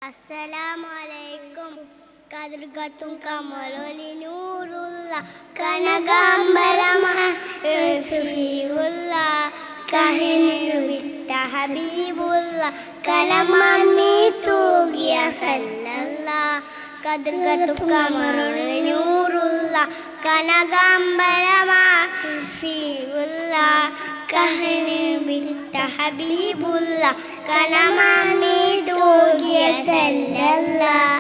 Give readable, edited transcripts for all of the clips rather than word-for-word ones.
അസ്സലാമലൈക്കും. കതിർകത്തും കമലൊലി നൂറുള്ള കനകാംബരമായ റസൂലുള്ള കഹിനുവിട്ട ഹബീബുള്ള കലമമ്മി തൂകിയ സല്ലല്ലാഹ്. കതിർകത്തും കമലൊലി നൂറുള്ള കനകാംബരമായ റസൂലുള്ള കഹിനുവിട്ട ഹബീബുള്ള കലമമ്മി തൂകിയ സല്ലല്ലാഹ്.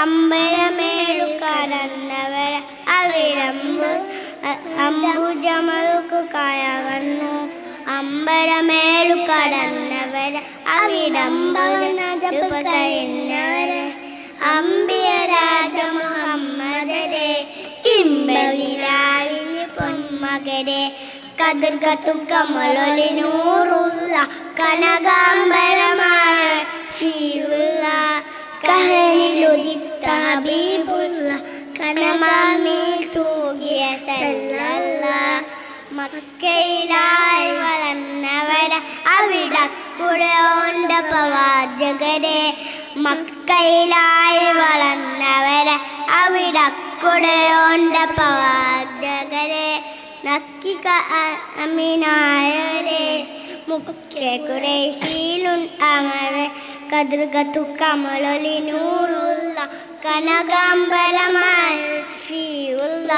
അമ്പരമേലു കടന്നവർ അവിടമ്പ് അമ്പുജമലുക്ക് കയകന്നു. അമ്പരമേലു കടന്നവർ അവിടമ്പ് കഴിയുന്നവർ അമ്പിയരാജ മുഹമ്മദരെ ഇമ്പലിരാവിന് പൊന്മകരെ. കതിർകത്തും കമലൊലി നൂറുള്ള കനകാംബരമായ ഫീലുള്ള കഹനിലുദിത്ത ഹബീബുള്ള കനമമ്മി തൂകിയ സല്ലല്ലാഹ്. മക്കയിലായി വളർന്നവരെ അവിടക്കുടെ ഓണ്ട പ്രവാചകരെ. മക്കയിലായി വളർന്നവരെ അവിടക്കുടെ ഓണ്ട പ്രവാചകരെ. നക്കിക അമീനായവരെ മുഖ്യ ഖുറൈശിയിലുൻ അമരെ. കതിർകത്തു കമലൊലി നൂറുള്ള കനകാംബരമായ ഫീയുള്ള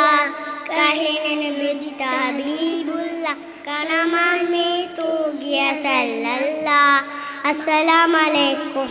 കഹിനു വിദിത ഹബീബുള്ള കനമമ്മി തൂകിയ സല്ലല്ലാഹ്. അസ്സലാമു അലൈക്കും.